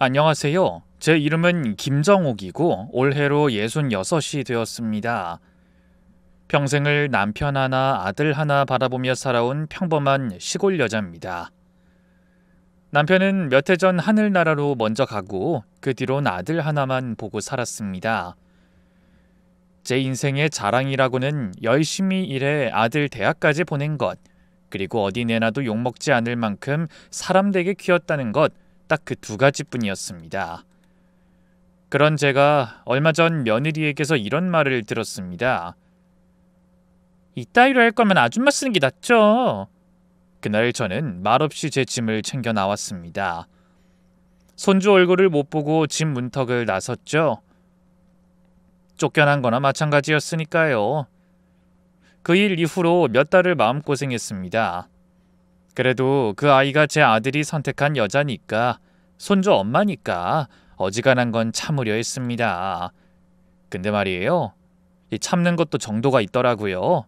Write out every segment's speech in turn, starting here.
안녕하세요. 제 이름은 김정옥이고 올해로 66이 되었습니다. 평생을 남편 하나, 아들 하나 바라보며 살아온 평범한 시골 여자입니다. 남편은 몇 해 전 하늘나라로 먼저 가고 그 뒤론 아들 하나만 보고 살았습니다. 제 인생의 자랑이라고는 열심히 일해 아들 대학까지 보낸 것, 그리고 어디 내놔도 욕먹지 않을 만큼 사람 되게 키웠다는 것, 딱 그 두 가지뿐이었습니다. 그런 제가 얼마 전 며느리에게서 이런 말을 들었습니다. 이따위로 할 거면 아줌마 쓰는 게 낫죠. 그날 저는 말없이 제 짐을 챙겨 나왔습니다. 손주 얼굴을 못 보고 집 문턱을 나섰죠. 쫓겨난 거나 마찬가지였으니까요. 그 일 이후로 몇 달을 마음고생했습니다. 그래도 그 아이가 제 아들이 선택한 여자니까, 손주 엄마니까 어지간한 건 참으려 했습니다. 근데 말이에요. 이 참는 것도 정도가 있더라고요.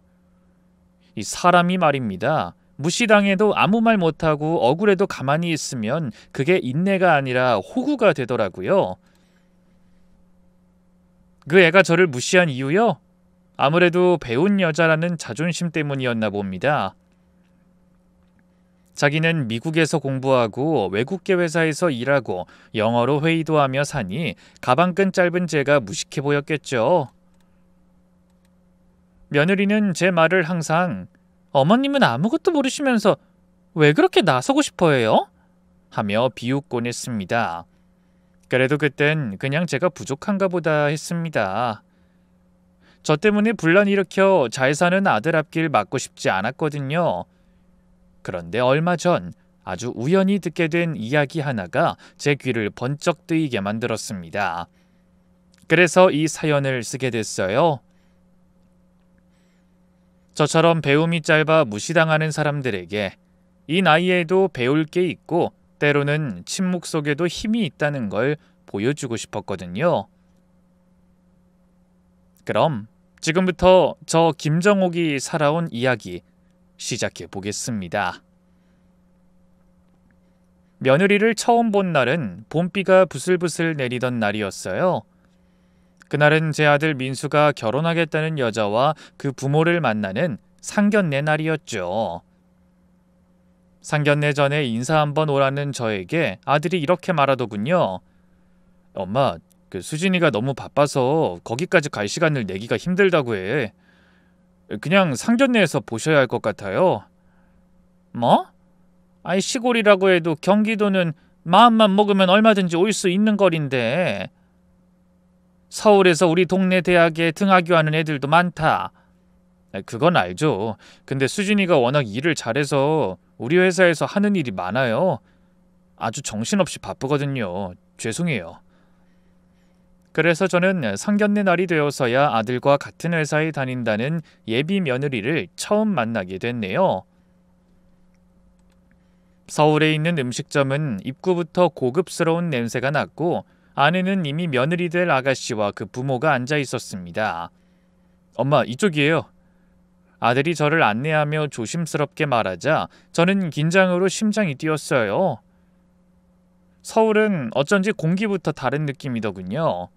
이 사람이 말입니다. 무시당해도 아무 말 못하고 억울해도 가만히 있으면 그게 인내가 아니라 호구가 되더라고요. 그 애가 저를 무시한 이유요? 아무래도 배운 여자라는 자존심 때문이었나 봅니다. 자기는 미국에서 공부하고 외국계 회사에서 일하고 영어로 회의도 하며 사니 가방끈 짧은 제가 무식해 보였겠죠. 며느리는 제 말을 항상 어머님은 아무것도 모르시면서 왜 그렇게 나서고 싶어 해요? 하며 비웃곤 했습니다. 그래도 그땐 그냥 제가 부족한가 보다 했습니다. 저 때문에 분란 일으켜 잘 사는 아들 앞길 막고 싶지 않았거든요. 그런데 얼마 전 아주 우연히 듣게 된 이야기 하나가 제 귀를 번쩍 뜨이게 만들었습니다. 그래서 이 사연을 쓰게 됐어요. 저처럼 배움이 짧아 무시당하는 사람들에게 이 나이에도 배울 게 있고 때로는 침묵 속에도 힘이 있다는 걸 보여주고 싶었거든요. 그럼 지금부터 저 김정옥이 살아온 이야기 시작해 보겠습니다. 며느리를 처음 본 날은 봄비가 부슬부슬 내리던 날이었어요. 그날은 제 아들 민수가 결혼하겠다는 여자와 그 부모를 만나는 상견례 날이었죠. 상견례 전에 인사 한번 오라는 저에게 아들이 이렇게 말하더군요. 엄마, 그 수진이가 너무 바빠서 거기까지 갈 시간을 내기가 힘들다고 해. 그냥 상견례에서 보셔야 할 것 같아요. 뭐? 아이 시골이라고 해도 경기도는 마음만 먹으면 얼마든지 올 수 있는 거리인데. 서울에서 우리 동네 대학에 등하교하는 애들도 많다. 그건 알죠. 근데 수진이가 워낙 일을 잘해서 우리 회사에서 하는 일이 많아요. 아주 정신없이 바쁘거든요. 죄송해요. 그래서 저는 상견례 날이 되어서야 아들과 같은 회사에 다닌다는 예비 며느리를 처음 만나게 됐네요. 서울에 있는 음식점은 입구부터 고급스러운 냄새가 났고 안에는 이미 며느리 될 아가씨와 그 부모가 앉아 있었습니다. 엄마, 이쪽이에요. 아들이 저를 안내하며 조심스럽게 말하자 저는 긴장으로 심장이 뛰었어요. 서울은 어쩐지 공기부터 다른 느낌이더군요.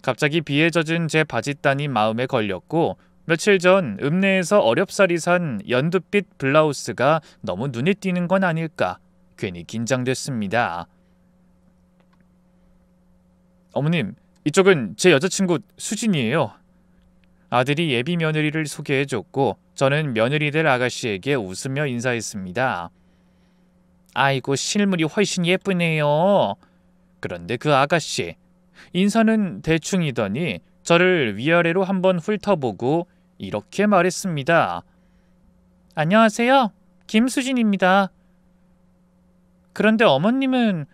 갑자기 비에 젖은 제 바짓단이 마음에 걸렸고 며칠 전 읍내에서 어렵사리 산 연두빛 블라우스가 너무 눈에 띄는 건 아닐까 괜히 긴장됐습니다. 어머님, 이쪽은 제 여자친구 수진이에요. 아들이 예비 며느리를 소개해줬고 저는 며느리 될 아가씨에게 웃으며 인사했습니다. 아이고, 실물이 훨씬 예쁘네요. 그런데 그 아가씨, 인사는 대충이더니 저를 위아래로 한번 훑어보고 이렇게 말했습니다. 안녕하세요. 김수진입니다. 그런데 어머님은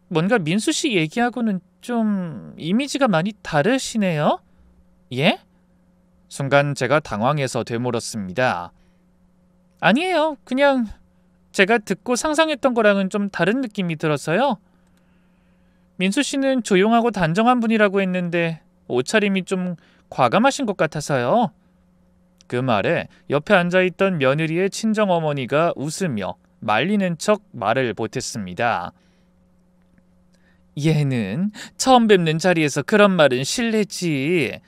뭔가 민수 씨 얘기하고는 좀 이미지가 많이 다르시네요. 예? 순간 제가 당황해서 되물었습니다. 아니에요. 그냥 제가 듣고 상상했던 거랑은 좀 다른 느낌이 들어서요. 민수 씨는 조용하고 단정한 분이라고 했는데 옷차림이 좀 과감하신 것 같아서요. 그 말에 옆에 앉아있던 며느리의 친정어머니가 웃으며 말리는 척 말을 보탰습니다. 얘는 처음 뵙는 자리에서 그런 말은 실례지.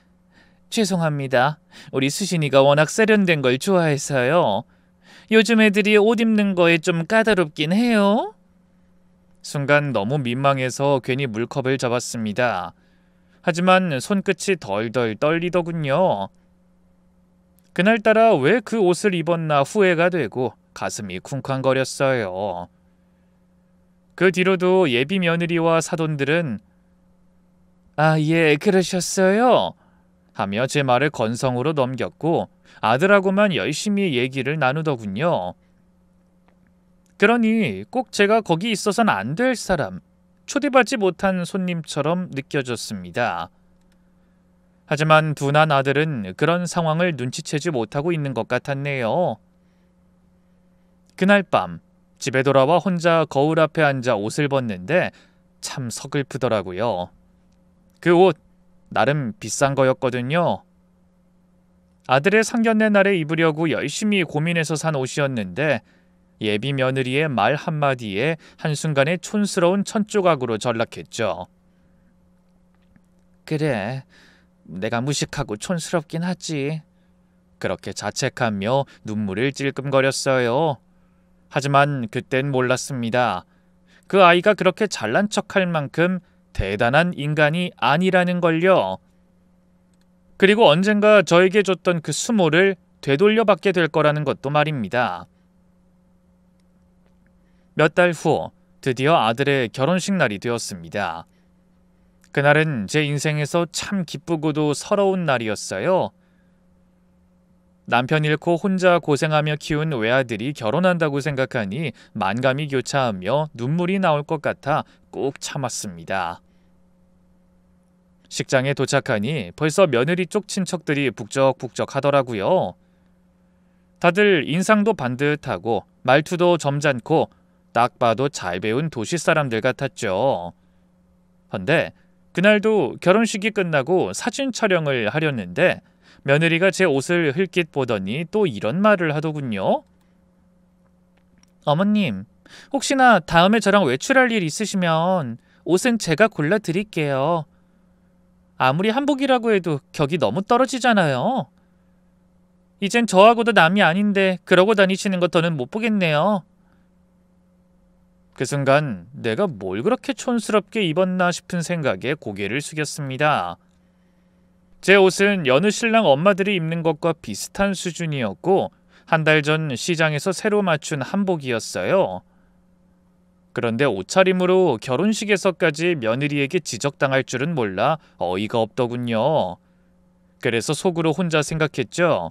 죄송합니다. 우리 수신이가 워낙 세련된 걸 좋아해서요. 요즘 애들이 옷 입는 거에 좀 까다롭긴 해요. 순간 너무 민망해서 괜히 물컵을 잡았습니다. 하지만 손끝이 덜덜 떨리더군요. 그날따라 왜 그 옷을 입었나 후회가 되고 가슴이 쿵쾅거렸어요. 그 뒤로도 예비 며느리와 사돈들은 아, 예, 그러셨어요? 하며 제 말을 건성으로 넘겼고 아들하고만 열심히 얘기를 나누더군요. 그러니 꼭 제가 거기 있어선 안 될 사람, 초대받지 못한 손님처럼 느껴졌습니다. 하지만 둔한 아들은 그런 상황을 눈치채지 못하고 있는 것 같았네요. 그날 밤 집에 돌아와 혼자 거울 앞에 앉아 옷을 벗는데 참 서글프더라고요. 그 옷 나름 비싼 거였거든요. 아들의 상견례 날에 입으려고 열심히 고민해서 산 옷이었는데 예비 며느리의 말 한마디에 한순간에 촌스러운 천조각으로 전락했죠. 그래, 내가 무식하고 촌스럽긴 하지. 그렇게 자책하며 눈물을 찔끔거렸어요. 하지만 그땐 몰랐습니다. 그 아이가 그렇게 잘난 척할 만큼 대단한 인간이 아니라는 걸요. 그리고 언젠가 저에게 줬던 그 수모를 되돌려받게 될 거라는 것도 말입니다. 몇 달 후 드디어 아들의 결혼식 날이 되었습니다. 그날은 제 인생에서 참 기쁘고도 서러운 날이었어요. 남편 잃고 혼자 고생하며 키운 외아들이 결혼한다고 생각하니 만감이 교차하며 눈물이 나올 것 같아 꾹 참았습니다. 식장에 도착하니 벌써 며느리 쪽 친척들이 북적북적 하더라고요. 다들 인상도 반듯하고 말투도 점잖고 딱 봐도 잘 배운 도시 사람들 같았죠. 헌데 그날도 결혼식이 끝나고 사진 촬영을 하려는데 며느리가 제 옷을 흘낏 보더니 또 이런 말을 하더군요. 어머님, 혹시나 다음에 저랑 외출할 일 있으시면 옷은 제가 골라 드릴게요. 아무리 한복이라고 해도 격이 너무 떨어지잖아요. 이젠 저하고도 남이 아닌데 그러고 다니시는 거 더는 못 보겠네요. 그 순간 내가 뭘 그렇게 촌스럽게 입었나 싶은 생각에 고개를 숙였습니다. 제 옷은 여느 신랑 엄마들이 입는 것과 비슷한 수준이었고 한 달 전 시장에서 새로 맞춘 한복이었어요. 그런데 옷차림으로 결혼식에서까지 며느리에게 지적당할 줄은 몰라 어이가 없더군요. 그래서 속으로 혼자 생각했죠.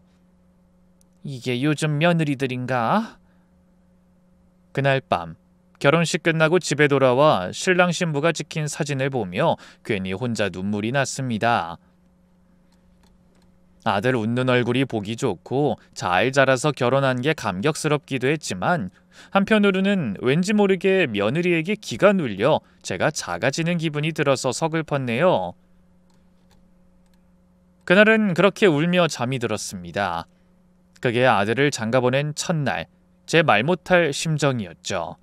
이게 요즘 며느리들인가? 그날 밤 결혼식 끝나고 집에 돌아와 신랑 신부가 찍힌 사진을 보며 괜히 혼자 눈물이 났습니다. 아들 웃는 얼굴이 보기 좋고 잘 자라서 결혼한 게 감격스럽기도 했지만 한편으로는 왠지 모르게 며느리에게 기가 눌려 제가 작아지는 기분이 들어서 서글펐네요. 그날은 그렇게 울며 잠이 들었습니다. 그게 아들을 장가보낸 첫날, 제 말 못할 심정이었죠.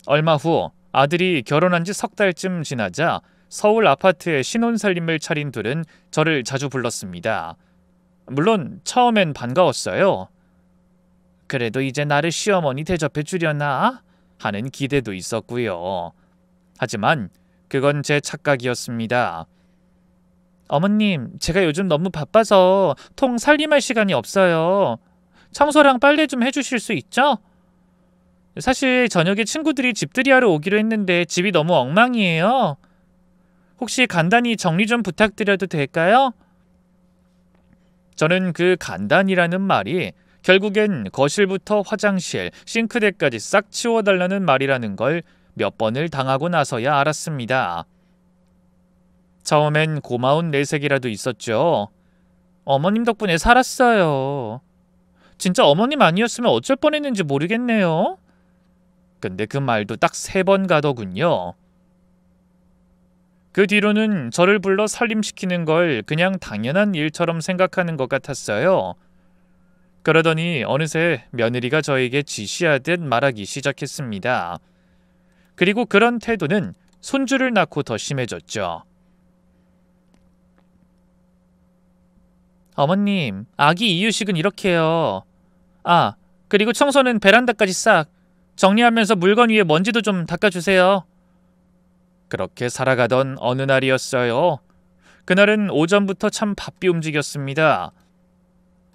얼마 후 아들이 결혼한 지 석 달쯤 지나자 서울 아파트에 신혼살림을 차린 둘은 저를 자주 불렀습니다. 물론 처음엔 반가웠어요. 그래도 이제 나를 시어머니 대접해 주려나? 하는 기대도 있었고요. 하지만 그건 제 착각이었습니다. 어머님, 제가 요즘 너무 바빠서 통 살림할 시간이 없어요. 청소랑 빨래 좀 해주실 수 있죠? 사실 저녁에 친구들이 집들이 하러 오기로 했는데 집이 너무 엉망이에요. 혹시 간단히 정리 좀 부탁드려도 될까요? 저는 그 간단이라는 말이 결국엔 거실부터 화장실, 싱크대까지 싹 치워달라는 말이라는 걸 몇 번을 당하고 나서야 알았습니다. 처음엔 고마운 내색이라도 있었죠. 어머님 덕분에 살았어요. 진짜 어머님 아니었으면 어쩔 뻔했는지 모르겠네요. 근데 그 말도 딱 3번 가더군요. 그 뒤로는 저를 불러 살림시키는 걸 그냥 당연한 일처럼 생각하는 것 같았어요. 그러더니 어느새 며느리가 저에게 지시하듯 말하기 시작했습니다. 그리고 그런 태도는 손주를 낳고 더 심해졌죠. 어머님, 아기 이유식은 이렇게요. 아, 그리고 청소는 베란다까지 싹. 정리하면서 물건 위에 먼지도 좀 닦아주세요. 그렇게 살아가던 어느 날이었어요. 그날은 오전부터 참 바삐 움직였습니다.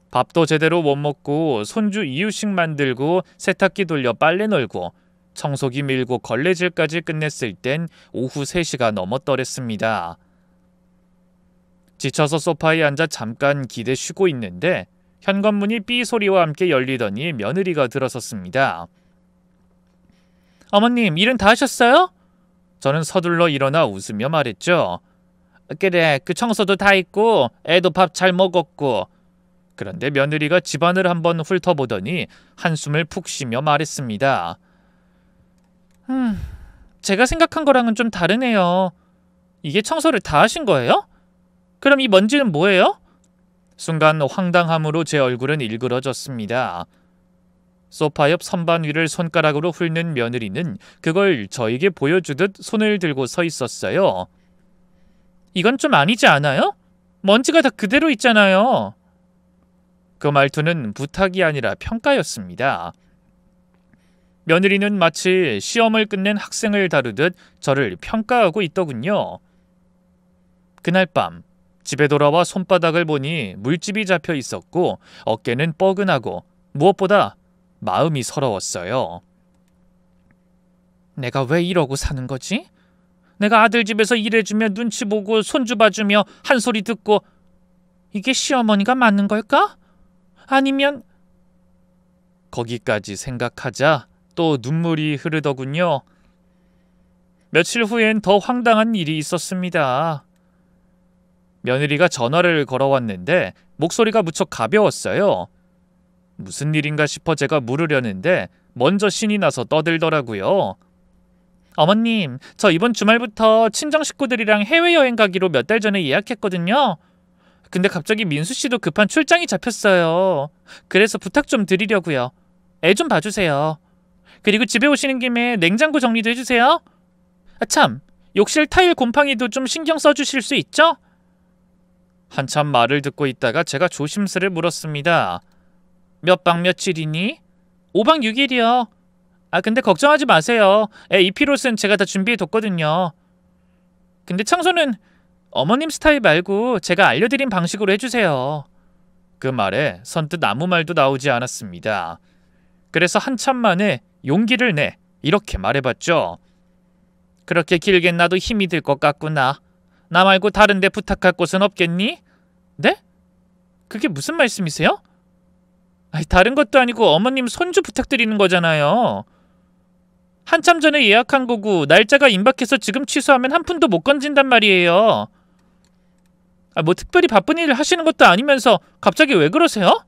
밥도 제대로 못 먹고 손주 이유식 만들고 세탁기 돌려 빨래 널고 청소기 밀고 걸레질까지 끝냈을 땐 오후 3시가 넘었더랬습니다. 지쳐서 소파에 앉아 잠깐 기대 쉬고 있는데 현관문이 삐 소리와 함께 열리더니 며느리가 들어섰습니다. 어머님, 일은 다 하셨어요? 저는 서둘러 일어나 웃으며 말했죠. 그래, 그 청소도 다 했고 애도 밥 잘 먹었고. 그런데 며느리가 집안을 한번 훑어보더니 한숨을 푹 쉬며 말했습니다. 제가 생각한 거랑은 좀 다르네요. 이게 청소를 다 하신 거예요? 그럼 이 먼지는 뭐예요? 순간 황당함으로 제 얼굴은 일그러졌습니다. 소파 옆 선반 위를 손가락으로 훑는 며느리는 그걸 저에게 보여주듯 손을 들고 서 있었어요. 이건 좀 아니지 않아요? 먼지가 다 그대로 있잖아요. 그 말투는 부탁이 아니라 평가였습니다. 며느리는 마치 시험을 끝낸 학생을 다루듯 저를 평가하고 있더군요. 그날 밤 집에 돌아와 손바닥을 보니 물집이 잡혀 있었고 어깨는 뻐근하고 무엇보다 마음이 서러웠어요. 내가 왜 이러고 사는 거지? 내가 아들 집에서 일해주며 눈치 보고 손주 봐주며 한 소리 듣고 이게 시어머니가 맞는 걸까? 아니면 거기까지 생각하자 또 눈물이 흐르더군요. 며칠 후엔 더 황당한 일이 있었습니다. 며느리가 전화를 걸어왔는데 목소리가 무척 가벼웠어요. 무슨 일인가 싶어 제가 물으려는데 먼저 신이 나서 떠들더라고요. 어머님, 저 이번 주말부터 친정 식구들이랑 해외여행 가기로 몇 달 전에 예약했거든요. 근데 갑자기 민수 씨도 급한 출장이 잡혔어요. 그래서 부탁 좀 드리려고요. 애 좀 봐주세요. 그리고 집에 오시는 김에 냉장고 정리도 해주세요. 아 참, 욕실 타일 곰팡이도 좀 신경 써주실 수 있죠? 한참 말을 듣고 있다가 제가 조심스레 물었습니다. 몇 박 며칠이니? 5박 6일이요. 아 근데 걱정하지 마세요. 애 입힐 옷은 제가 다 준비해뒀거든요. 근데 청소는 어머님 스타일 말고 제가 알려드린 방식으로 해주세요. 그 말에 선뜻 아무 말도 나오지 않았습니다. 그래서 한참 만에 용기를 내 이렇게 말해봤죠. 그렇게 길게 놔도 힘이 들 것 같구나. 나 말고 다른 데 부탁할 곳은 없겠니? 네? 그게 무슨 말씀이세요? 다른 것도 아니고 어머님 손주 부탁드리는 거잖아요. 한참 전에 예약한 거고 날짜가 임박해서 지금 취소하면 한 푼도 못 건진단 말이에요. 뭐 특별히 바쁜 일을 하시는 것도 아니면서 갑자기 왜 그러세요?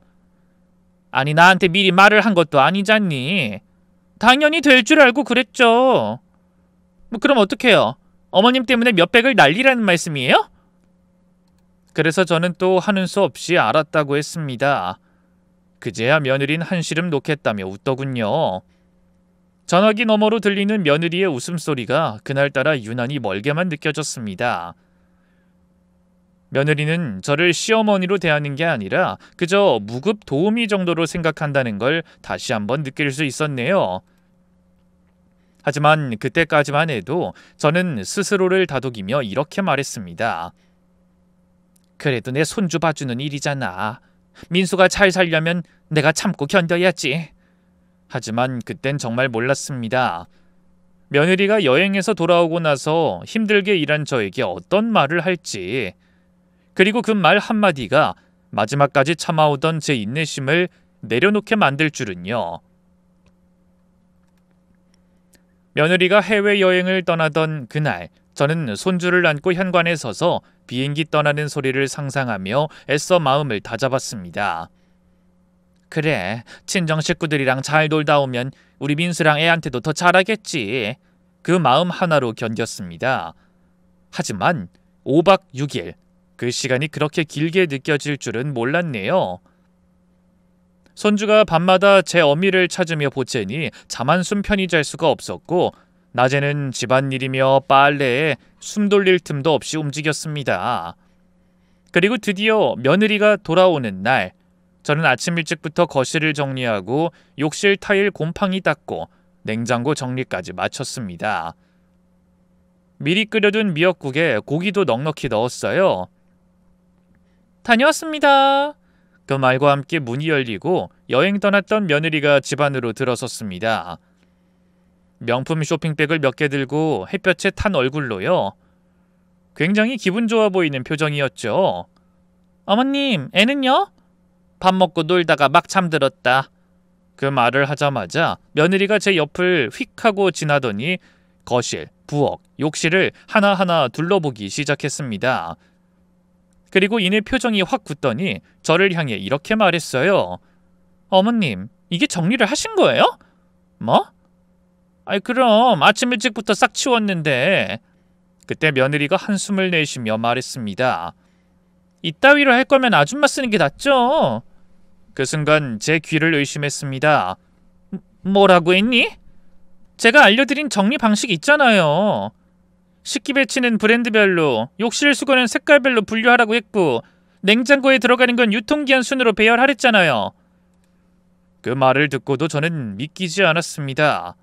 아니 나한테 미리 말을 한 것도 아니잖니. 당연히 될 줄 알고 그랬죠. 뭐 그럼 어떡해요? 어머님 때문에 몇백을 날리라는 말씀이에요? 그래서 저는 또 하는 수 없이 알았다고 했습니다. 그제야 며느린 한시름 놓겠다며 웃더군요. 전화기 너머로 들리는 며느리의 웃음소리가 그날따라 유난히 멀게만 느껴졌습니다. 며느리는 저를 시어머니로 대하는 게 아니라 그저 무급 도우미 정도로 생각한다는 걸 다시 한번 느낄 수 있었네요. 하지만 그때까지만 해도 저는 스스로를 다독이며 이렇게 말했습니다. 그래도 내 손주 봐주는 일이잖아. 민수가 잘 살려면 내가 참고 견뎌야지. 하지만 그땐 정말 몰랐습니다. 며느리가 여행에서 돌아오고 나서 힘들게 일한 저에게 어떤 말을 할지, 그리고 그 말 한마디가 마지막까지 참아오던 제 인내심을 내려놓게 만들 줄은요. 며느리가 해외여행을 떠나던 그날, 저는 손주를 안고 현관에 서서 비행기 떠나는 소리를 상상하며 애써 마음을 다잡았습니다. 그래, 친정 식구들이랑 잘 놀다 오면 우리 민수랑 애한테도 더 잘하겠지. 그 마음 하나로 견뎠습니다. 하지만 5박 6일, 그 시간이 그렇게 길게 느껴질 줄은 몰랐네요. 손주가 밤마다 제 어미를 찾으며 보채니 잠 한숨 편히 잘 수가 없었고 낮에는 집안일이며 빨래에 숨 돌릴 틈도 없이 움직였습니다. 그리고 드디어 며느리가 돌아오는 날, 저는 아침 일찍부터 거실을 정리하고 욕실 타일 곰팡이 닦고 냉장고 정리까지 마쳤습니다. 미리 끓여둔 미역국에 고기도 넉넉히 넣었어요. 다녀왔습니다. 그 말과 함께 문이 열리고 여행 떠났던 며느리가 집 안으로 들어섰습니다. 명품 쇼핑백을 몇 개 들고 햇볕에 탄 얼굴로요. 굉장히 기분 좋아 보이는 표정이었죠. 어머님, 애는요? 밥 먹고 놀다가 막 잠들었다. 그 말을 하자마자 며느리가 제 옆을 휙 하고 지나더니 거실, 부엌, 욕실을 하나하나 둘러보기 시작했습니다. 그리고 이내 표정이 확 굳더니 저를 향해 이렇게 말했어요. 어머님, 이게 정리를 하신 거예요? 뭐? 아이 그럼 아침 일찍부터 싹 치웠는데. 그때 며느리가 한숨을 내쉬며 말했습니다. 이따위로 할 거면 아줌마 쓰는 게 낫죠? 그 순간 제 귀를 의심했습니다. 뭐라고 했니? 제가 알려드린 정리 방식 있잖아요. 식기 배치는 브랜드별로, 욕실 수거는 색깔별로 분류하라고 했고 냉장고에 들어가는 건 유통기한 순으로 배열하랬잖아요. 그 말을 듣고도 저는 믿기지 않았습니다.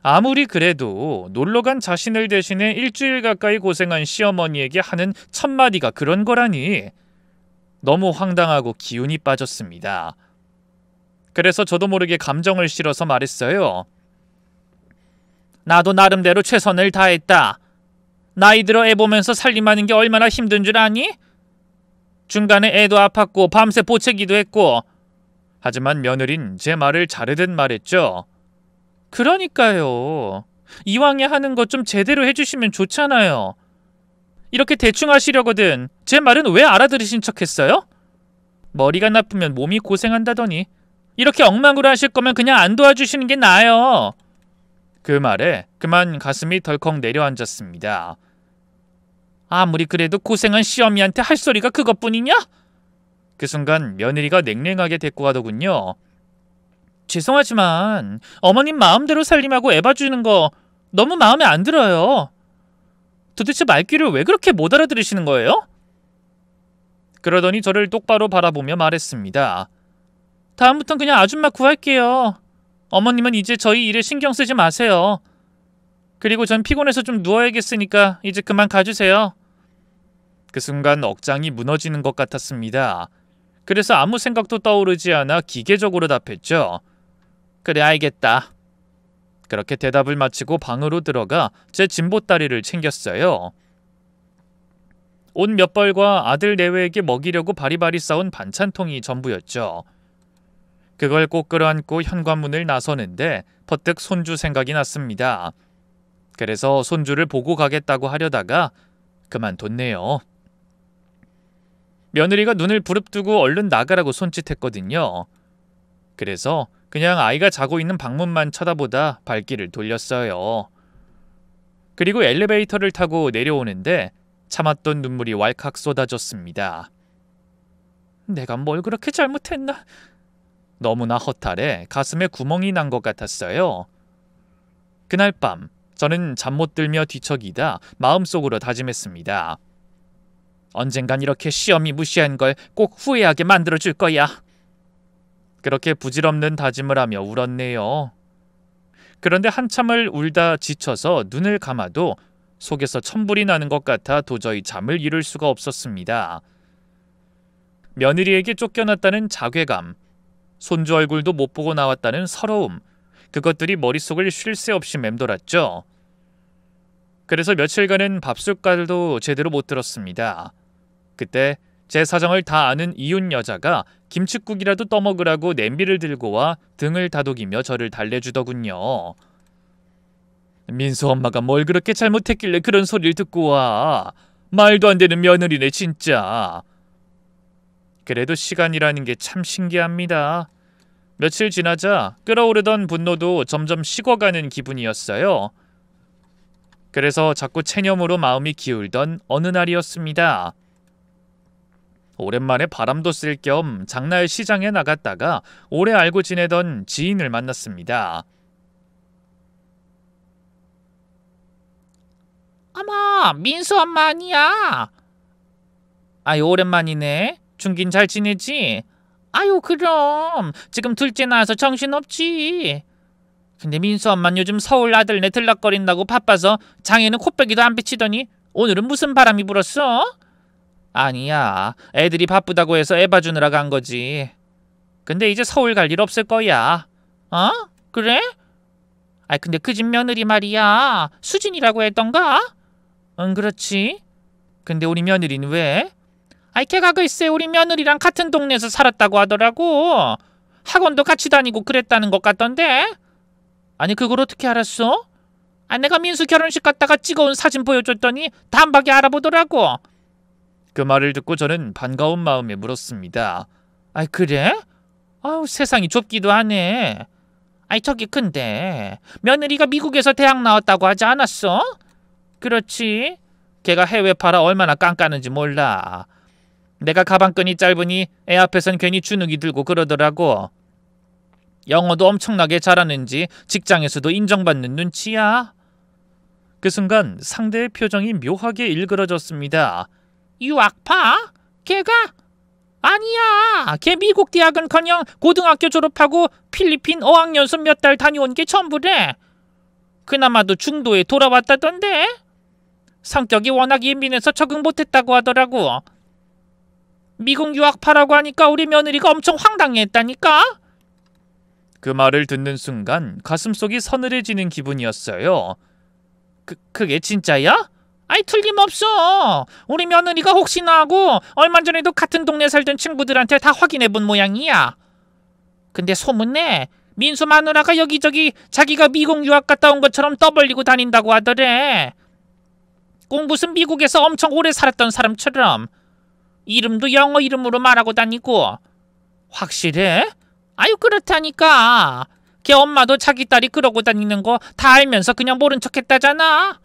아무리 그래도 놀러간 자신을 대신해 일주일 가까이 고생한 시어머니에게 하는 첫마디가 그런 거라니 너무 황당하고 기운이 빠졌습니다. 그래서 저도 모르게 감정을 실어서 말했어요. 나도 나름대로 최선을 다했다. 나이 들어 애 보면서 살림하는 게 얼마나 힘든 줄 아니? 중간에 애도 아팠고 밤새 보채기도 했고. 하지만 며느린 제 말을 자르듯 말했죠. 그러니까요. 이왕에 하는 거 좀 제대로 해주시면 좋잖아요. 이렇게 대충 하시려거든 제 말은 왜 알아들으신 척했어요? 머리가 나쁘면 몸이 고생한다더니 이렇게 엉망으로 하실 거면 그냥 안 도와주시는 게 나아요. 그 말에 그만 가슴이 덜컥 내려앉았습니다. 아무리 그래도 고생한 시어미한테 할 소리가 그것뿐이냐? 그 순간 며느리가 냉랭하게 대꾸하더군요. 죄송하지만 어머님 마음대로 살림하고 애 봐주는 거 너무 마음에 안 들어요. 도대체 말귀를 왜 그렇게 못 알아들으시는 거예요? 그러더니 저를 똑바로 바라보며 말했습니다. 다음부턴 그냥 아줌마 구할게요. 어머님은 이제 저희 일에 신경 쓰지 마세요. 그리고 전 피곤해서 좀 누워야겠으니까 이제 그만 가주세요. 그 순간 억장이 무너지는 것 같았습니다. 그래서 아무 생각도 떠오르지 않아 기계적으로 답했죠. 그래 알겠다. 그렇게 대답을 마치고 방으로 들어가 제 진보다리를 챙겼어요. 옷 몇 벌과 아들 내외에게 먹이려고 바리바리 싸운 반찬통이 전부였죠. 그걸 꼭 끌어안고 현관문을 나서는데 퍼뜩 손주 생각이 났습니다. 그래서 손주를 보고 가겠다고 하려다가 그만뒀네요. 며느리가 눈을 부릅뜨고 얼른 나가라고 손짓했거든요. 그래서 그냥 아이가 자고 있는 방문만 쳐다보다 발길을 돌렸어요. 그리고 엘리베이터를 타고 내려오는데 참았던 눈물이 왈칵 쏟아졌습니다. 내가 뭘 그렇게 잘못했나? 너무나 허탈해 가슴에 구멍이 난 것 같았어요. 그날 밤 저는 잠 못 들며 뒤척이다 마음속으로 다짐했습니다. 언젠간 이렇게 시험이 무시한 걸 꼭 후회하게 만들어줄 거야. 그렇게 부질없는 다짐을 하며 울었네요. 그런데 한참을 울다 지쳐서 눈을 감아도 속에서 천불이 나는 것 같아 도저히 잠을 이룰 수가 없었습니다. 며느리에게 쫓겨났다는 자괴감, 손주 얼굴도 못 보고 나왔다는 서러움, 그것들이 머릿속을 쉴 새 없이 맴돌았죠. 그래서 며칠간은 밥숟갈도 제대로 못 들었습니다. 그때 제 사정을 다 아는 이웃 여자가 김칫국이라도 떠먹으라고 냄비를 들고 와 등을 다독이며 저를 달래주더군요. 민수 엄마가 뭘 그렇게 잘못했길래 그런 소리를 듣고 와. 말도 안 되는 며느리네 진짜. 그래도 시간이라는 게 참 신기합니다. 며칠 지나자 끓어오르던 분노도 점점 식어가는 기분이었어요. 그래서 자꾸 체념으로 마음이 기울던 어느 날이었습니다. 오랜만에 바람도 쓸 겸 장날 시장에 나갔다가 오래 알고 지내던 지인을 만났습니다. 어머, 민수 엄마 아니야? 아유, 오랜만이네. 중긴 잘 지내지? 아유, 그럼. 지금 둘째 나와서 정신없지. 근데 민수 엄마는 요즘 서울 아들네 들락거린다고 바빠서 장에는 코빼기도 안 비치더니 오늘은 무슨 바람이 불었어? 아니야. 애들이 바쁘다고 해서 애 봐주느라 간 거지. 근데 이제 서울 갈 일 없을 거야. 어? 그래? 아, 근데 그 집 며느리 말이야. 수진이라고 했던가? 응, 그렇지. 근데 우리 며느리는 왜? 아이, 걔가 글쎄 우리 며느리랑 같은 동네에서 살았다고 하더라고. 학원도 같이 다니고 그랬다는 것 같던데. 아니, 그걸 어떻게 알았어? 아, 내가 민수 결혼식 갔다가 찍어온 사진 보여줬더니 단박에 알아보더라고. 그 말을 듣고 저는 반가운 마음에 물었습니다. 아이, 그래? 아우, 세상이 좁기도 하네. 아이, 저기 근데 며느리가 미국에서 대학 나왔다고 하지 않았어? 그렇지. 걔가 해외 팔아 얼마나 깐까는지 몰라. 내가 가방끈이 짧으니 애 앞에선 괜히 주눅이 들고 그러더라고. 영어도 엄청나게 잘하는지 직장에서도 인정받는 눈치야. 그 순간 상대의 표정이 묘하게 일그러졌습니다. 유학파? 걔가? 아니야. 걔 미국 대학은커녕 고등학교 졸업하고 필리핀 어학연수 몇 달 다녀온 게 전부래. 그나마도 중도에 돌아왔다던데. 성격이 워낙 예민해서 적응 못했다고 하더라고. 미국 유학파라고 하니까 우리 며느리가 엄청 황당해했다니까. 그 말을 듣는 순간 가슴속이 서늘해지는 기분이었어요. 그게 진짜야? 아이, 틀림없어. 우리 며느리가 혹시나 하고 얼마 전에도 같은 동네 살던 친구들한테 다 확인해본 모양이야. 근데 소문내 민수 마누라가 여기저기 자기가 미국 유학 갔다 온 것처럼 떠벌리고 다닌다고 하더래. 꼭 무슨 미국에서 엄청 오래 살았던 사람처럼. 이름도 영어 이름으로 말하고 다니고. 확실해? 아유, 그렇다니까. 걔 엄마도 자기 딸이 그러고 다니는 거 다 알면서 그냥 모른 척했다잖아.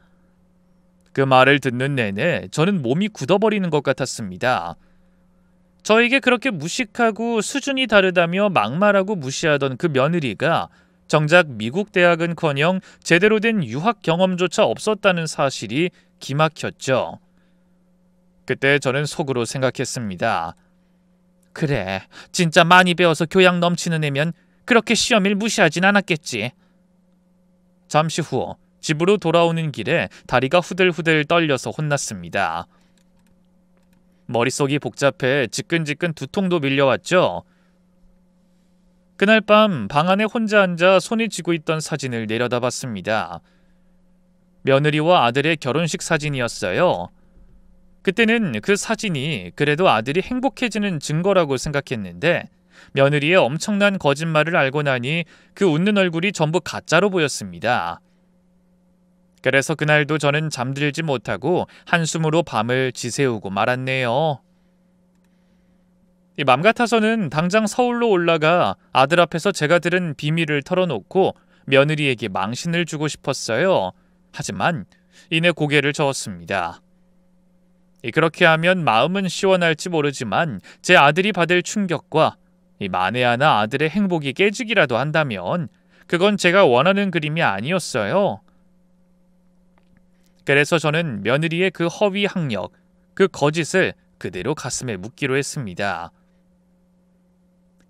그 말을 듣는 내내 저는 몸이 굳어버리는 것 같았습니다. 저에게 그렇게 무식하고 수준이 다르다며 막말하고 무시하던 그 며느리가 정작 미국 대학은커녕 제대로 된 유학 경험조차 없었다는 사실이 기막혔죠. 그때 저는 속으로 생각했습니다. 그래, 진짜 많이 배워서 교양 넘치는 애면 그렇게 시험일 무시하진 않았겠지. 잠시 후 집으로 돌아오는 길에 다리가 후들후들 떨려서 혼났습니다. 머릿속이 복잡해 지끈지끈 두통도 밀려왔죠. 그날 밤 방 안에 혼자 앉아 손에 쥐고 있던 사진을 내려다봤습니다. 며느리와 아들의 결혼식 사진이었어요. 그때는 그 사진이 그래도 아들이 행복해지는 증거라고 생각했는데 며느리의 엄청난 거짓말을 알고 나니 그 웃는 얼굴이 전부 가짜로 보였습니다. 그래서 그날도 저는 잠들지 못하고 한숨으로 밤을 지새우고 말았네요. 맘 같아서는 당장 서울로 올라가 아들 앞에서 제가 들은 비밀을 털어놓고 며느리에게 망신을 주고 싶었어요. 하지만 이내 고개를 저었습니다. 그렇게 하면 마음은 시원할지 모르지만 제 아들이 받을 충격과 만에 하나 아들의 행복이 깨지기라도 한다면 그건 제가 원하는 그림이 아니었어요. 그래서 저는 며느리의 그 허위 학력, 그 거짓을 그대로 가슴에 묻기로 했습니다.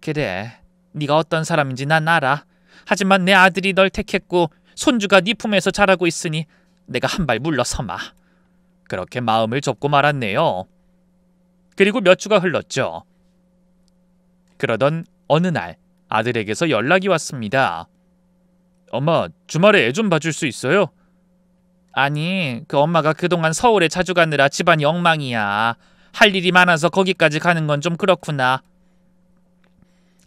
그래, 네가 어떤 사람인지 난 알아. 하지만 내 아들이 널 택했고 손주가 네 품에서 자라고 있으니 내가 한 발 물러서마. 그렇게 마음을 접고 말았네요. 그리고 몇 주가 흘렀죠. 그러던 어느 날 아들에게서 연락이 왔습니다. 엄마, 주말에 애 좀 봐줄 수 있어요? 아니, 그 엄마가 그동안 서울에 자주 가느라 집안이 엉망이야. 할 일이 많아서 거기까지 가는 건 좀 그렇구나.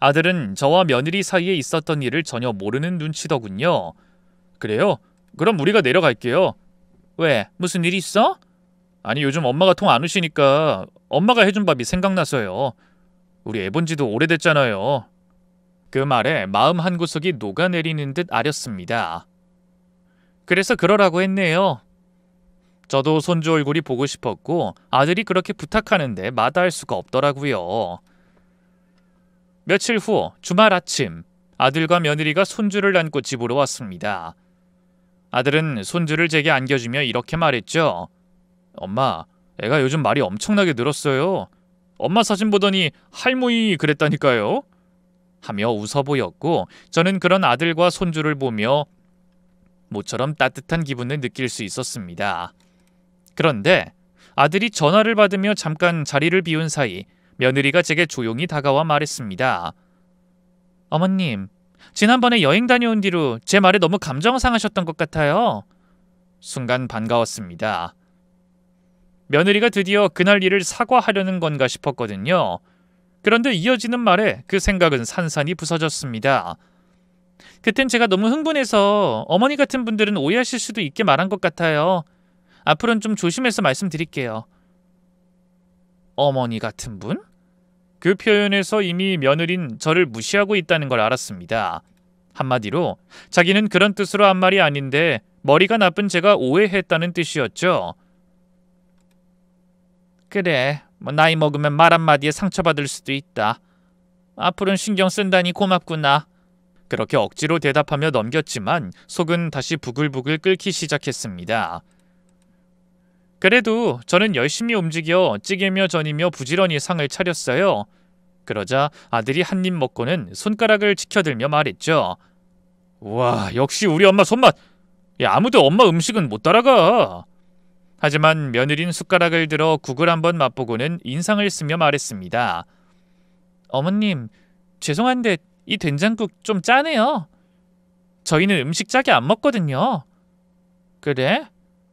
아들은 저와 며느리 사이에 있었던 일을 전혀 모르는 눈치더군요. 그래요? 그럼 우리가 내려갈게요. 왜? 무슨 일 있어? 아니, 요즘 엄마가 통 안 오시니까 엄마가 해준 밥이 생각나서요. 우리 애 본 지도 오래됐잖아요. 그 말에 마음 한구석이 녹아내리는 듯 아렸습니다. 그래서 그러라고 했네요. 저도 손주 얼굴이 보고 싶었고 아들이 그렇게 부탁하는데 마다할 수가 없더라고요. 며칠 후 주말 아침, 아들과 며느리가 손주를 안고 집으로 왔습니다. 아들은 손주를 제게 안겨주며 이렇게 말했죠. 엄마, 애가 요즘 말이 엄청나게 늘었어요. 엄마 사진 보더니 할머니 그랬다니까요. 하며 웃어 보였고 저는 그런 아들과 손주를 보며 모처럼 따뜻한 기분을 느낄 수 있었습니다. 그런데 아들이 전화를 받으며 잠깐 자리를 비운 사이 며느리가 제게 조용히 다가와 말했습니다. 어머님, 지난번에 여행 다녀온 뒤로 제 말에 너무 감정 상하셨던 것 같아요. 순간 반가웠습니다. 며느리가 드디어 그날 일을 사과하려는 건가 싶었거든요. 그런데 이어지는 말에 그 생각은 산산이 부서졌습니다. 그땐 제가 너무 흥분해서 어머니 같은 분들은 오해하실 수도 있게 말한 것 같아요. 앞으로는 좀 조심해서 말씀드릴게요. 어머니 같은 분? 그 표현에서 이미 며느린 저를 무시하고 있다는 걸 알았습니다. 한마디로 자기는 그런 뜻으로 한 말이 아닌데 머리가 나쁜 제가 오해했다는 뜻이었죠. 그래, 나이 먹으면 말 한마디에 상처받을 수도 있다. 앞으로는 신경 쓴다니 고맙구나. 그렇게 억지로 대답하며 넘겼지만 속은 다시 부글부글 끓기 시작했습니다. 그래도 저는 열심히 움직여 찌개며 전이며 부지런히 상을 차렸어요. 그러자 아들이 한 입 먹고는 손가락을 치켜들며 말했죠. 우와, 역시 우리 엄마 손맛. 야, 아무도 엄마 음식은 못 따라가. 하지만 며느린 숟가락을 들어 국을 한번 맛보고는 인상을 쓰며 말했습니다. 어머님, 죄송한데 이 된장국 좀 짜네요. 저희는 음식 짜게 안 먹거든요. 그래?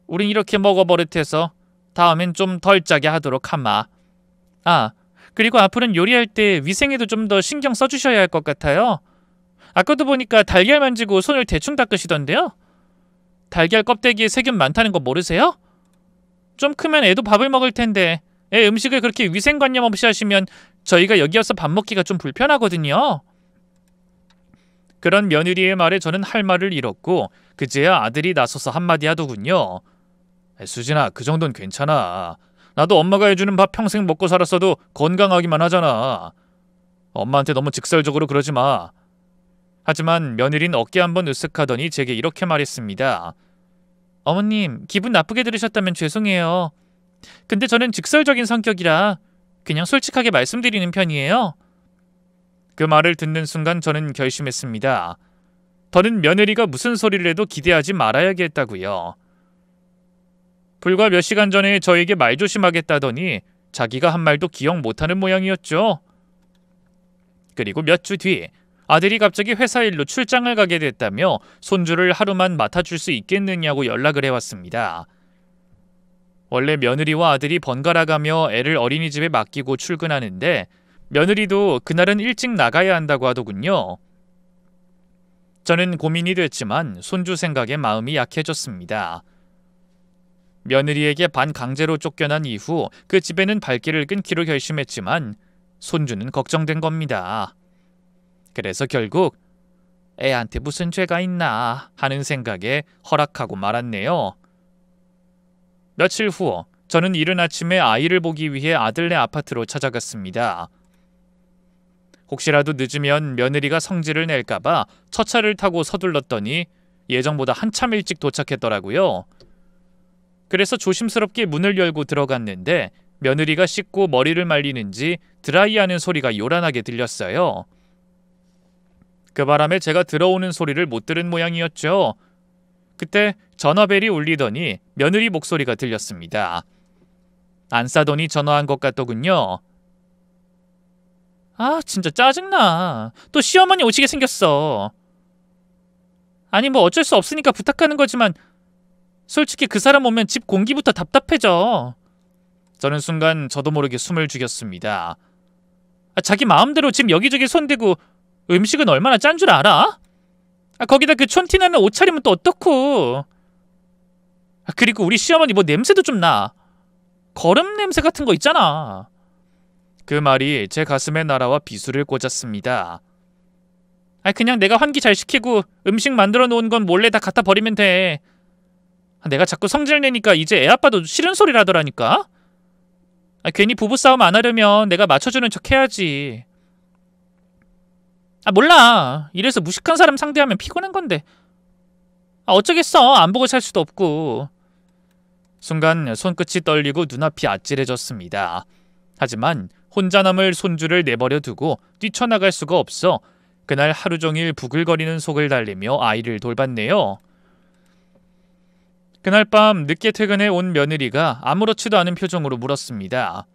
우린 이렇게 먹어버릇해서 다음엔 좀 덜 짜게 하도록 하마. 아, 그리고 앞으로는 요리할 때 위생에도 좀 더 신경 써주셔야 할 것 같아요. 아까도 보니까 달걀 만지고 손을 대충 닦으시던데요. 달걀 껍데기에 세균 많다는 거 모르세요? 좀 크면 애도 밥을 먹을 텐데 애 음식을 그렇게 위생관념 없이 하시면 저희가 여기 와서 밥 먹기가 좀 불편하거든요. 그런 며느리의 말에 저는 할 말을 잃었고 그제야 아들이 나서서 한마디 하더군요. 수진아, 그 정도는 괜찮아. 나도 엄마가 해주는 밥 평생 먹고 살았어도 건강하기만 하잖아. 엄마한테 너무 직설적으로 그러지 마. 하지만 며느리는 어깨 한번 으쓱하더니 제게 이렇게 말했습니다. 어머님, 기분 나쁘게 들으셨다면 죄송해요. 근데 저는 직설적인 성격이라 그냥 솔직하게 말씀드리는 편이에요. 그 말을 듣는 순간 저는 결심했습니다. 더는 며느리가 무슨 소리를 해도 기대하지 말아야겠다고요. 불과 몇 시간 전에 저에게 말 조심하겠다더니 자기가 한 말도 기억 못하는 모양이었죠. 그리고 몇 주 뒤 아들이 갑자기 회사 일로 출장을 가게 됐다며 손주를 하루만 맡아줄 수 있겠느냐고 연락을 해왔습니다. 원래 며느리와 아들이 번갈아가며 애를 어린이집에 맡기고 출근하는데 며느리도 그날은 일찍 나가야 한다고 하더군요. 저는 고민이 됐지만 손주 생각에 마음이 약해졌습니다. 며느리에게 반강제로 쫓겨난 이후 그 집에는 발길을 끊기로 결심했지만 손주는 걱정된 겁니다. 그래서 결국 애한테 무슨 죄가 있나 하는 생각에 허락하고 말았네요. 며칠 후 저는 이른 아침에 아이를 보기 위해 아들네 아파트로 찾아갔습니다. 혹시라도 늦으면 며느리가 성질을 낼까봐 첫 차를 타고 서둘렀더니 예정보다 한참 일찍 도착했더라고요. 그래서 조심스럽게 문을 열고 들어갔는데 며느리가 씻고 머리를 말리는지 드라이하는 소리가 요란하게 들렸어요. 그 바람에 제가 들어오는 소리를 못 들은 모양이었죠. 그때 전화벨이 울리더니 며느리 목소리가 들렸습니다. 안 싸더니 전화한 것 같더군요. 아, 진짜 짜증나. 또 시어머니 오시게 생겼어. 아니 뭐 어쩔 수 없으니까 부탁하는 거지만 솔직히 그 사람 오면 집 공기부터 답답해져. 저는 순간 저도 모르게 숨을 죽였습니다. 자기 마음대로 집 여기저기 손대고 음식은 얼마나 짠 줄 알아? 거기다 그 촌티나는 옷차림은 또 어떻고. 그리고 우리 시어머니 뭐 냄새도 좀 나. 거름 냄새 같은 거 있잖아. 그 말이 제 가슴에 날아와 비수를 꽂았습니다. 그냥 내가 환기 잘 시키고 음식 만들어 놓은 건 몰래 다 갖다 버리면 돼. 내가 자꾸 성질 내니까 이제 애 아빠도 싫은 소리를 하더라니까. 괜히 부부싸움 안 하려면 내가 맞춰주는 척 해야지. 몰라. 이래서 무식한 사람 상대하면 피곤한 건데. 어쩌겠어. 안 보고 살 수도 없고. 순간 손끝이 떨리고 눈앞이 아찔해졌습니다. 하지만 혼자 남을 손주를 내버려 두고 뛰쳐나갈 수가 없어 그날 하루 종일 부글거리는 속을 달래며 아이를 돌봤네요. 그날 밤 늦게 퇴근해 온 며느리가 아무렇지도 않은 표정으로 물었습니다.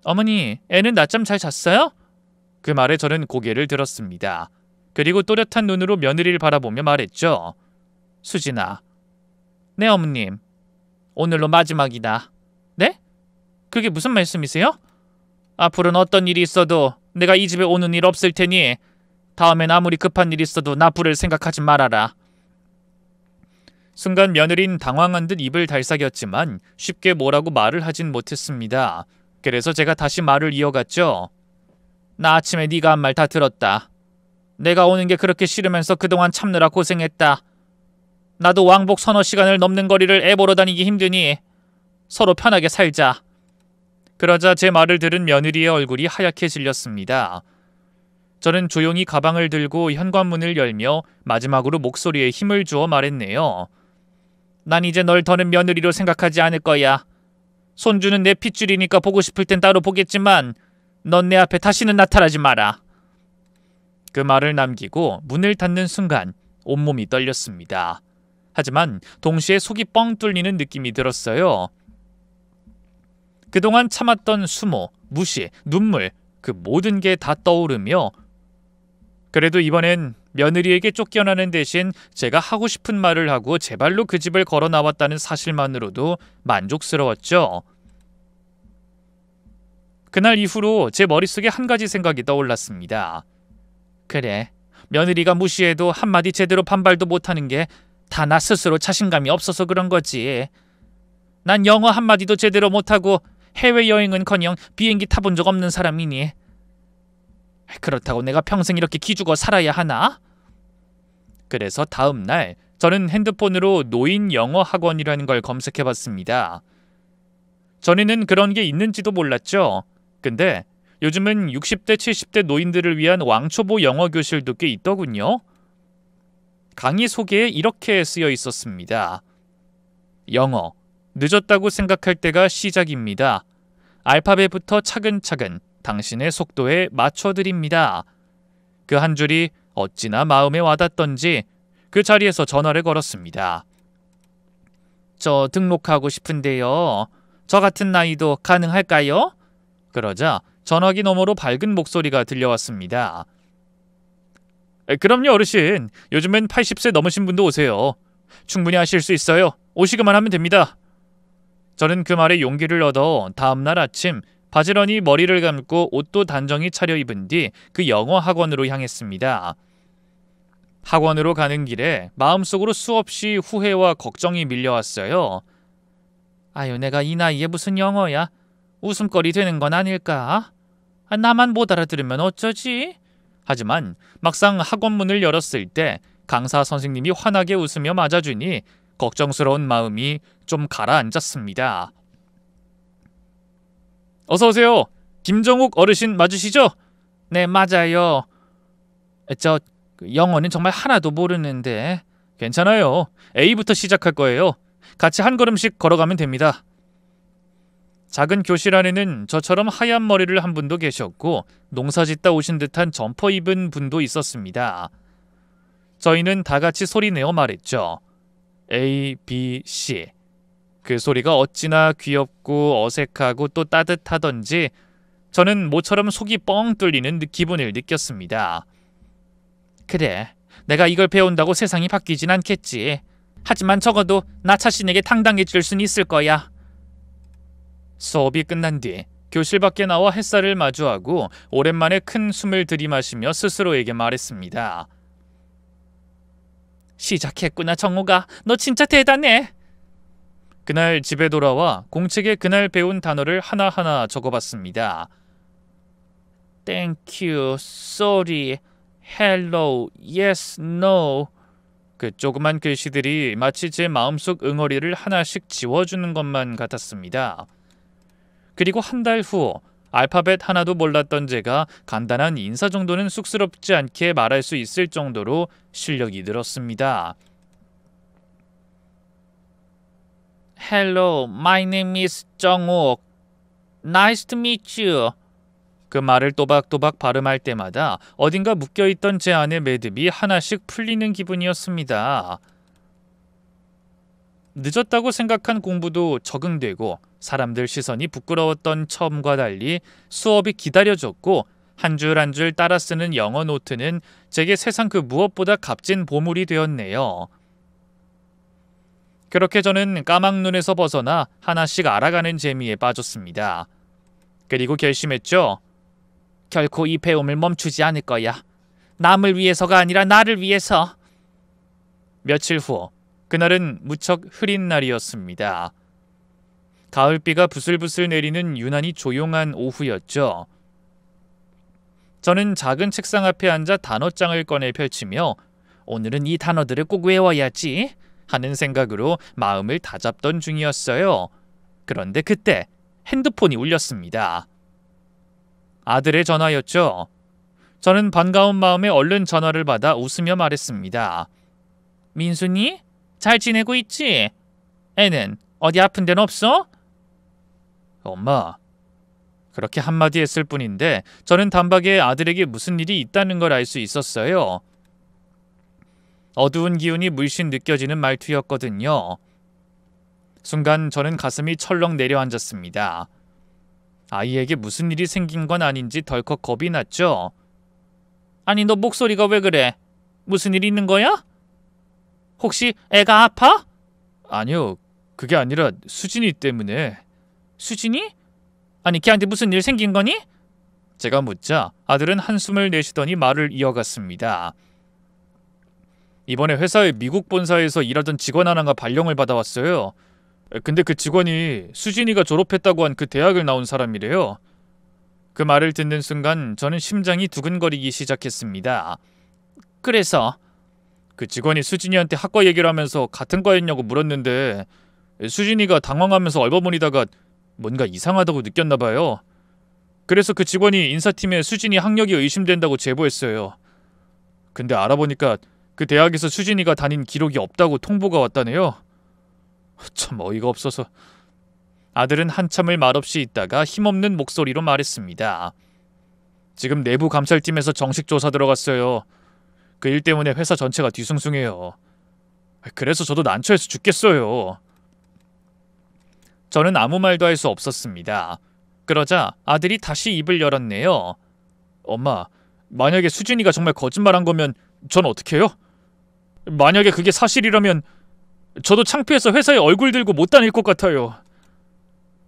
어머니, 애는 낮잠 잘 잤어요? 그 말에 저는 고개를 들었습니다. 그리고 또렷한 눈으로 며느리를 바라보며 말했죠. 수진아. 네, 어머님. 오늘로 마지막이다. 네? 그게 무슨 말씀이세요? 앞으로는 어떤 일이 있어도 내가 이 집에 오는 일 없을 테니 다음엔 아무리 급한 일 있어도 나 부를 생각하지 말아라. 순간 며느린 당황한 듯 입을 달싹였지만 쉽게 뭐라고 말을 하진 못했습니다. 그래서 제가 다시 말을 이어갔죠. 나 아침에 네가 한 말 다 들었다. 내가 오는 게 그렇게 싫으면서 그동안 참느라 고생했다. 나도 왕복 서너 시간을 넘는 거리를 애 보러 다니기 힘드니 서로 편하게 살자. 그러자 제 말을 들은 며느리의 얼굴이 하얗게 질렸습니다. 저는 조용히 가방을 들고 현관문을 열며 마지막으로 목소리에 힘을 주어 말했네요. 난 이제 널 더는 며느리로 생각하지 않을 거야. 손주는 내 핏줄이니까 보고 싶을 땐 따로 보겠지만 넌 내 앞에 다시는 나타나지 마라. 그 말을 남기고 문을 닫는 순간 온몸이 떨렸습니다. 하지만 동시에 속이 뻥 뚫리는 느낌이 들었어요. 그동안 참았던 수모, 무시, 눈물, 그 모든 게 다 떠오르며 그래도 이번엔 며느리에게 쫓겨나는 대신 제가 하고 싶은 말을 하고 제 발로 그 집을 걸어 나왔다는 사실만으로도 만족스러웠죠. 그날 이후로 제 머릿속에 한 가지 생각이 떠올랐습니다. 그래, 며느리가 무시해도 한마디 제대로 반발도 못하는 게 다 나 스스로 자신감이 없어서 그런 거지. 난 영어 한마디도 제대로 못하고 해외여행은커녕 비행기 타본 적 없는 사람이니 그렇다고 내가 평생 이렇게 기죽어 살아야 하나? 그래서 다음 날 저는 핸드폰으로 노인 영어 학원이라는 걸 검색해봤습니다. 전에는 그런 게 있는지도 몰랐죠. 근데 요즘은 60대, 70대 노인들을 위한 왕초보 영어 교실도 꽤 있더군요. 강의 소개에 이렇게 쓰여 있었습니다. 영어, 늦었다고 생각할 때가 시작입니다. 알파벳부터 차근차근 당신의 속도에 맞춰드립니다. 그 한 줄이 어찌나 마음에 와닿던지 그 자리에서 전화를 걸었습니다. 저 등록하고 싶은데요. 저 같은 나이도 가능할까요? 그러자 전화기 너머로 밝은 목소리가 들려왔습니다. 그럼요, 어르신. 요즘엔 80세 넘으신 분도 오세요. 충분히 하실 수 있어요. 오시기만 하면 됩니다. 저는 그 말에 용기를 얻어 다음날 아침 바지런히 머리를 감고 옷도 단정히 차려입은 뒤 그 영어 학원으로 향했습니다. 학원으로 가는 길에 마음속으로 수없이 후회와 걱정이 밀려왔어요. 아유, 내가 이 나이에 무슨 영어야? 웃음거리 되는 건 아닐까? 나만 못 알아들으면 어쩌지? 하지만 막상 학원 문을 열었을 때 강사 선생님이 환하게 웃으며 맞아주니 걱정스러운 마음이 좀 가라앉았습니다. 어서 오세요. 김정욱 어르신 맞으시죠? 네, 맞아요. 저 영어는 정말 하나도 모르는데. 괜찮아요. A부터 시작할 거예요. 같이 한 걸음씩 걸어가면 됩니다. 작은 교실 안에는 저처럼 하얀 머리를 한 분도 계셨고 농사짓다 오신 듯한 점퍼 입은 분도 있었습니다. 저희는 다 같이 소리내어 말했죠. A, B, C. 그 소리가 어찌나 귀엽고 어색하고 또 따뜻하던지 저는 모처럼 속이 뻥 뚫리는 기분을 느꼈습니다. 그래, 내가 이걸 배운다고 세상이 바뀌진 않겠지. 하지만 적어도 나 자신에게 당당해질 수는 있을 거야. 수업이 끝난 뒤 교실 밖에 나와 햇살을 마주하고 오랜만에 큰 숨을 들이마시며 스스로에게 말했습니다. 시작했구나, 정우가. 너 진짜 대단해. 그날 집에 돌아와 공책에 그날 배운 단어를 하나하나 적어봤습니다. Thank you, sorry, hello, yes, no. 그 조그만 글씨들이 마치 제 마음속 응어리를 하나씩 지워주는 것만 같았습니다. 그리고 한 달 후 알파벳 하나도 몰랐던 제가 간단한 인사 정도는 쑥스럽지 않게 말할 수 있을 정도로 실력이 늘었습니다. Hello, my name is 정욱. Nice to meet you. 그 말을 또박또박 발음할 때마다 어딘가 묶여있던 제 안의 매듭이 하나씩 풀리는 기분이었습니다. 늦었다고 생각한 공부도 적응되고 사람들 시선이 부끄러웠던 처음과 달리 수업이 기다려졌고 한 줄 한 줄 따라 쓰는 영어 노트는 제게 세상 그 무엇보다 값진 보물이 되었네요. 그렇게 저는 까막눈에서 벗어나 하나씩 알아가는 재미에 빠졌습니다. 그리고 결심했죠. 결코 이 배움을 멈추지 않을 거야. 남을 위해서가 아니라 나를 위해서. 며칠 후, 그날은 무척 흐린 날이었습니다. 가을비가 부슬부슬 내리는 유난히 조용한 오후였죠. 저는 작은 책상 앞에 앉아 단어장을 꺼내 펼치며 오늘은 이 단어들을 꼭 외워야지 하는 생각으로 마음을 다잡던 중이었어요. 그런데 그때 핸드폰이 울렸습니다. 아들의 전화였죠. 저는 반가운 마음에 얼른 전화를 받아 웃으며 말했습니다. 민순이? 잘 지내고 있지? 애는 어디 아픈 데는 없어? 엄마. 그렇게 한마디 했을 뿐인데 저는 단박에 아들에게 무슨 일이 있다는 걸 알 수 있었어요. 어두운 기운이 물씬 느껴지는 말투였거든요. 순간 저는 가슴이 철렁 내려앉았습니다. 아이에게 무슨 일이 생긴 건 아닌지 덜컥 겁이 났죠. 아니 너 목소리가 왜 그래? 무슨 일 있는 거야? 혹시 애가 아파? 아니요. 그게 아니라 수진이 때문에. 수진이? 아니 걔한테 무슨 일 생긴 거니? 제가 묻자 아들은 한숨을 내쉬더니 말을 이어갔습니다. 이번에 회사의 미국 본사에서 일하던 직원 하나가 발령을 받아왔어요. 근데 그 직원이 수진이가 졸업했다고 한 그 대학을 나온 사람이래요. 그 말을 듣는 순간 저는 심장이 두근거리기 시작했습니다. 그래서? 그 직원이 수진이한테 학과 얘기를 하면서 같은 과였냐고 물었는데 수진이가 당황하면서 얼버무리다가 뭔가 이상하다고 느꼈나 봐요. 그래서 그 직원이 인사팀에 수진이 학력이 의심된다고 제보했어요. 근데 알아보니까 그 대학에서 수진이가 다닌 기록이 없다고 통보가 왔다네요. 참 어이가 없어서. 아들은 한참을 말없이 있다가 힘없는 목소리로 말했습니다. 지금 내부 감찰팀에서 정식 조사 들어갔어요. 그 일 때문에 회사 전체가 뒤숭숭해요. 그래서 저도 난처해서 죽겠어요. 저는 아무 말도 할 수 없었습니다. 그러자 아들이 다시 입을 열었네요. 엄마, 만약에 수진이가 정말 거짓말한 거면 전 어떻게 해요? 만약에 그게 사실이라면 저도 창피해서 회사에 얼굴 들고 못 다닐 것 같아요.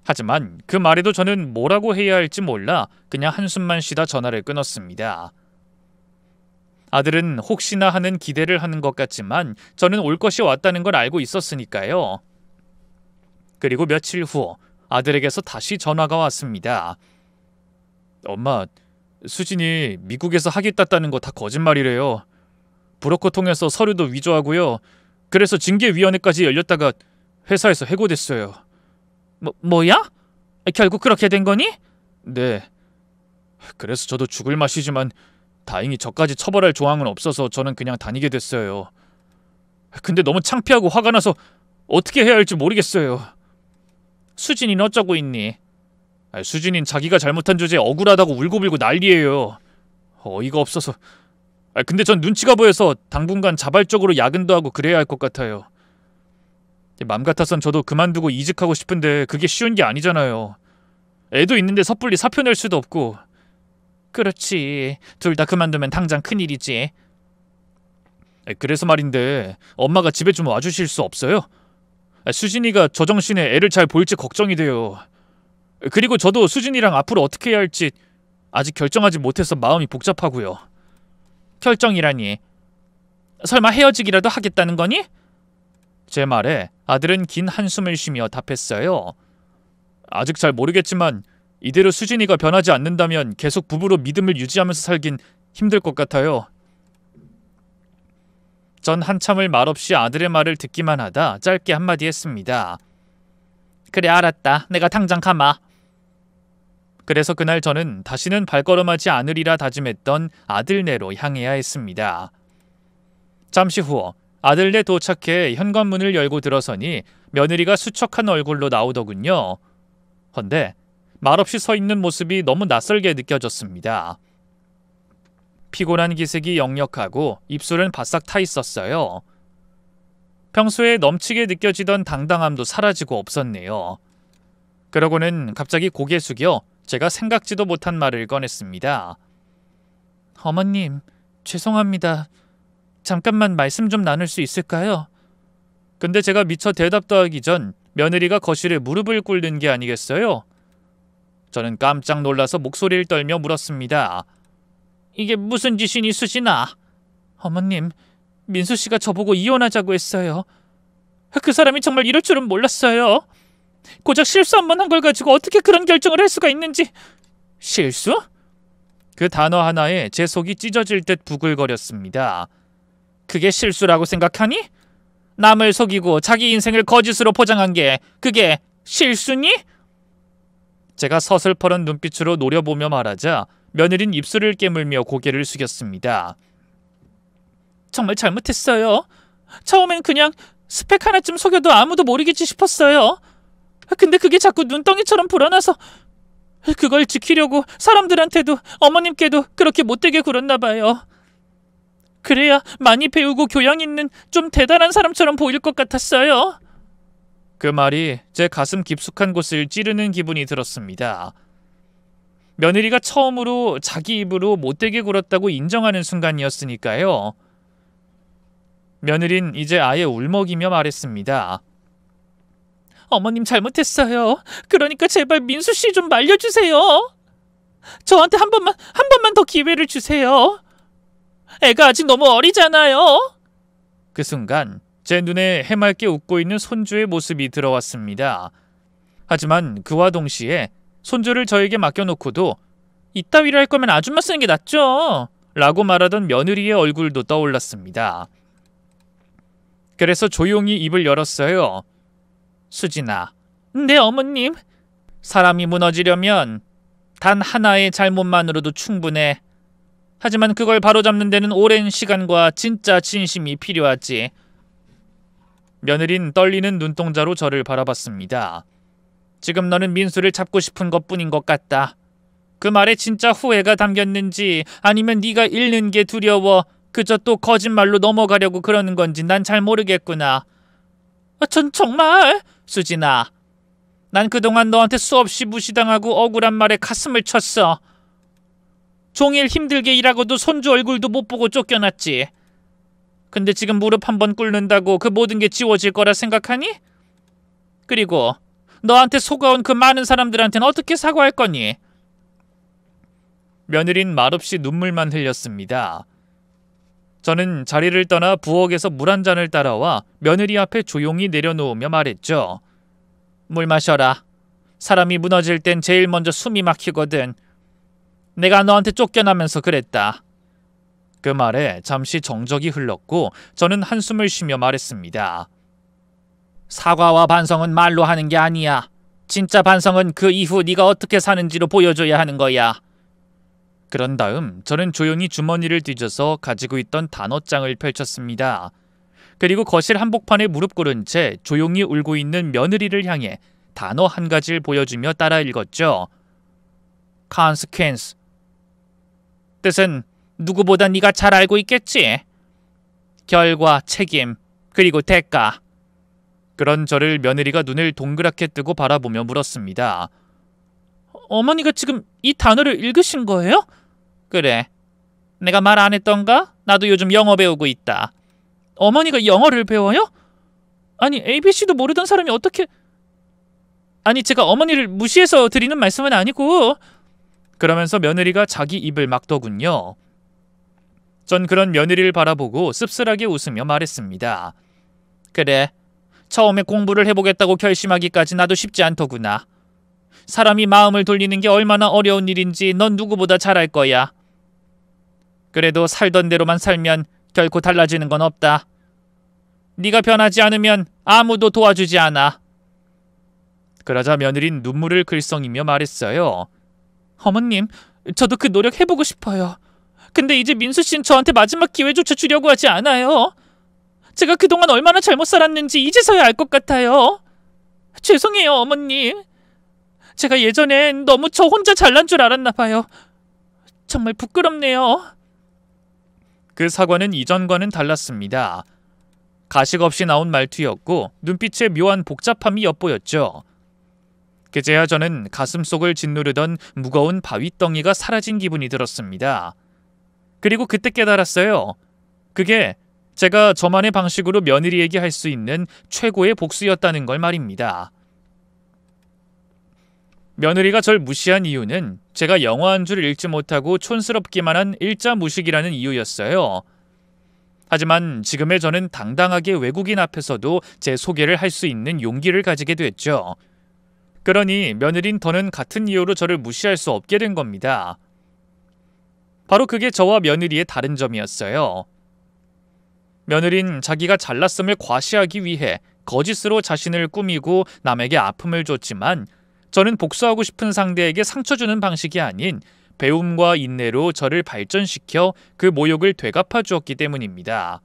하지만 그 말에도 저는 뭐라고 해야 할지 몰라 그냥 한숨만 쉬다 전화를 끊었습니다. 아들은 혹시나 하는 기대를 하는 것 같지만 저는 올 것이 왔다는 걸 알고 있었으니까요. 그리고 며칠 후 아들에게서 다시 전화가 왔습니다. 엄마, 수진이 미국에서 학위 땄다는 거 다 거짓말이래요. 브로커 통해서 서류도 위조하고요. 그래서 징계위원회까지 열렸다가 회사에서 해고됐어요. 뭐야? 결국 그렇게 된 거니? 네. 그래서 저도 죽을 맛이지만 다행히 저까지 처벌할 조항은 없어서 저는 그냥 다니게 됐어요. 근데 너무 창피하고 화가 나서 어떻게 해야 할지 모르겠어요. 수진이는 어쩌고 있니? 수진이는 자기가 잘못한 주제에 억울하다고 울고불고 난리예요. 어이가 없어서. 근데 전 눈치가 보여서 당분간 자발적으로 야근도 하고 그래야 할 것 같아요. 맘 같아선 저도 그만두고 이직하고 싶은데 그게 쉬운 게 아니잖아요. 애도 있는데 섣불리 사표 낼 수도 없고. 그렇지. 둘 다 그만두면 당장 큰일이지. 그래서 말인데 엄마가 집에 좀 와주실 수 없어요? 수진이가 저 정신에 애를 잘 볼지 걱정이 돼요. 그리고 저도 수진이랑 앞으로 어떻게 해야 할지 아직 결정하지 못해서 마음이 복잡하고요. 결정이라니? 설마 헤어지기라도 하겠다는 거니? 제 말에 아들은 긴 한숨을 쉬며 답했어요. 아직 잘 모르겠지만 이대로 수진이가 변하지 않는다면 계속 부부로 믿음을 유지하면서 살긴 힘들 것 같아요. 전 한참을 말없이 아들의 말을 듣기만 하다 짧게 한마디 했습니다. 그래 알았다. 내가 당장 가마. 그래서 그날 저는 다시는 발걸음하지 않으리라 다짐했던 아들네로 향해야 했습니다. 잠시 후 아들네 도착해 현관문을 열고 들어서니 며느리가 수척한 얼굴로 나오더군요. 헌데 말없이 서 있는 모습이 너무 낯설게 느껴졌습니다. 피곤한 기색이 역력하고 입술은 바싹 타 있었어요. 평소에 넘치게 느껴지던 당당함도 사라지고 없었네요. 그러고는 갑자기 고개 숙여 제가 생각지도 못한 말을 꺼냈습니다. 어머님, 죄송합니다. 잠깐만 말씀 좀 나눌 수 있을까요? 근데 제가 미처 대답도 하기 전 며느리가 거실에 무릎을 꿇는 게 아니겠어요? 저는 깜짝 놀라서 목소리를 떨며 물었습니다. 이게 무슨 짓이니, 수진아? 어머님, 민수 씨가 저보고 이혼하자고 했어요. 그 사람이 정말 이럴 줄은 몰랐어요. 고작 실수 한 번 한 걸 가지고 어떻게 그런 결정을 할 수가 있는지. 실수? 그 단어 하나에 제 속이 찢어질 듯 부글거렸습니다. 그게 실수라고 생각하니? 남을 속이고 자기 인생을 거짓으로 포장한 게 그게 실수니? 제가 서슬퍼런 눈빛으로 노려보며 말하자 며느린 입술을 깨물며 고개를 숙였습니다. 정말 잘못했어요. 처음엔 그냥 스펙 하나쯤 속여도 아무도 모르겠지 싶었어요. 근데 그게 자꾸 눈덩이처럼 불어나서 그걸 지키려고 사람들한테도 어머님께도 그렇게 못되게 굴었나 봐요. 그래야 많이 배우고 교양 있는 좀 대단한 사람처럼 보일 것 같았어요. 그 말이 제 가슴 깊숙한 곳을 찌르는 기분이 들었습니다. 며느리가 처음으로 자기 입으로 못되게 굴었다고 인정하는 순간이었으니까요. 며느린 이제 아예 울먹이며 말했습니다. 어머님 잘못했어요. 그러니까 제발 민수 씨 좀 말려주세요. 저한테 한 번만 더 기회를 주세요. 애가 아직 너무 어리잖아요. 그 순간 제 눈에 해맑게 웃고 있는 손주의 모습이 들어왔습니다. 하지만 그와 동시에 손주를 저에게 맡겨놓고도 이따위로 할 거면 아줌마 쓰는 게 낫죠. 라고 말하던 며느리의 얼굴도 떠올랐습니다. 그래서 조용히 입을 열었어요. 수진아, 네 어머님. 사람이 무너지려면 단 하나의 잘못만으로도 충분해. 하지만 그걸 바로잡는 데는 오랜 시간과 진짜 진심이 필요하지. 며느린 떨리는 눈동자로 저를 바라봤습니다. 지금 너는 민수를 잡고 싶은 것뿐인 것 같다. 그 말에 진짜 후회가 담겼는지 아니면 네가 잃는 게 두려워 그저 또 거짓말로 넘어가려고 그러는 건지 난 잘 모르겠구나. 전 정말... 수진아, 난 그동안 너한테 수없이 무시당하고 억울한 말에 가슴을 쳤어. 종일 힘들게 일하고도 손주 얼굴도 못 보고 쫓겨났지. 근데 지금 무릎 한 번 꿇는다고 그 모든 게 지워질 거라 생각하니? 그리고 너한테 속아온 그 많은 사람들한테는 어떻게 사과할 거니? 며느린 말없이 눈물만 흘렸습니다. 저는 자리를 떠나 부엌에서 물 한 잔을 따라와 며느리 앞에 조용히 내려놓으며 말했죠. 물 마셔라. 사람이 무너질 땐 제일 먼저 숨이 막히거든. 내가 너한테 쫓겨나면서 그랬다. 그 말에 잠시 정적이 흘렀고 저는 한숨을 쉬며 말했습니다. 사과와 반성은 말로 하는 게 아니야. 진짜 반성은 그 이후 네가 어떻게 사는지로 보여줘야 하는 거야. 그런 다음 저는 조용히 주머니를 뒤져서 가지고 있던 단어장을 펼쳤습니다. 그리고 거실 한복판에 무릎 꿇은 채 조용히 울고 있는 며느리를 향해 단어 한 가지를 보여주며 따라 읽었죠. consequence. 뜻은 누구보다 네가 잘 알고 있겠지. 결과, 책임, 그리고 대가. 그런 저를 며느리가 눈을 동그랗게 뜨고 바라보며 물었습니다. 어머니가 지금 이 단어를 읽으신 거예요? 그래. 내가 말 안 했던가? 나도 요즘 영어 배우고 있다. 어머니가 영어를 배워요? 아니, ABC도 모르던 사람이 어떻게... 아니, 제가 어머니를 무시해서 드리는 말씀은 아니고... 그러면서 며느리가 자기 입을 막더군요. 전 그런 며느리를 바라보고 씁쓸하게 웃으며 말했습니다. 그래. 처음에 공부를 해보겠다고 결심하기까지 나도 쉽지 않더구나. 사람이 마음을 돌리는 게 얼마나 어려운 일인지 넌 누구보다 잘 알 거야. 그래도 살던 대로만 살면 결코 달라지는 건 없다. 네가 변하지 않으면 아무도 도와주지 않아. 그러자 며느린 눈물을 글썽이며 말했어요. 어머님, 저도 그 노력 해보고 싶어요. 근데 이제 민수 씨는 저한테 마지막 기회조차 주려고 하지 않아요. 제가 그동안 얼마나 잘못 살았는지 이제서야 알 것 같아요. 죄송해요, 어머님. 제가 예전엔 너무 저 혼자 잘난 줄 알았나 봐요. 정말 부끄럽네요. 그 사과는 이전과는 달랐습니다. 가식 없이 나온 말투였고 눈빛에 묘한 복잡함이 엿보였죠. 그제야 저는 가슴속을 짓누르던 무거운 바위덩이가 사라진 기분이 들었습니다. 그리고 그때 깨달았어요. 그게 제가 저만의 방식으로 며느리에게 할 수 있는 최고의 복수였다는 걸 말입니다. 며느리가 절 무시한 이유는 제가 영어 한 줄 읽지 못하고 촌스럽기만 한 일자 무식이라는 이유였어요. 하지만 지금의 저는 당당하게 외국인 앞에서도 제 소개를 할 수 있는 용기를 가지게 됐죠. 그러니 며느린 더는 같은 이유로 저를 무시할 수 없게 된 겁니다. 바로 그게 저와 며느리의 다른 점이었어요. 며느린 자기가 잘났음을 과시하기 위해 거짓으로 자신을 꾸미고 남에게 아픔을 줬지만 저는 복수하고 싶은 상대에게 상처 주는 방식이 아닌 배움과 인내로 저를 발전시켜 그 모욕을 되갚아 주었기 때문입니다.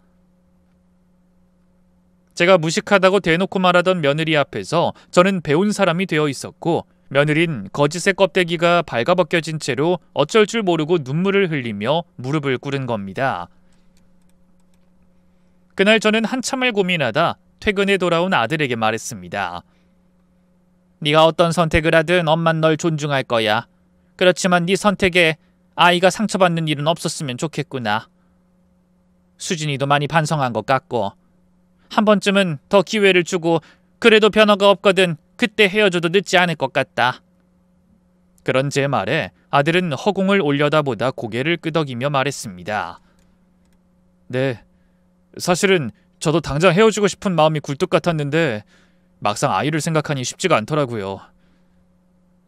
제가 무식하다고 대놓고 말하던 며느리 앞에서 저는 배운 사람이 되어 있었고 며느린 거짓의 껍데기가 발가벗겨진 채로 어쩔 줄 모르고 눈물을 흘리며 무릎을 꿇은 겁니다. 그날 저는 한참을 고민하다 퇴근에 돌아온 아들에게 말했습니다. 네가 어떤 선택을 하든 엄만 널 존중할 거야. 그렇지만 네 선택에 아이가 상처받는 일은 없었으면 좋겠구나. 수진이도 많이 반성한 것 같고 한 번쯤은 더 기회를 주고 그래도 변화가 없거든 그때 헤어져도 늦지 않을 것 같다. 그런 제 말에 아들은 허공을 올려다보다 고개를 끄덕이며 말했습니다. 네, 사실은 저도 당장 헤어지고 싶은 마음이 굴뚝 같았는데 막상 아이를 생각하니 쉽지가 않더라고요.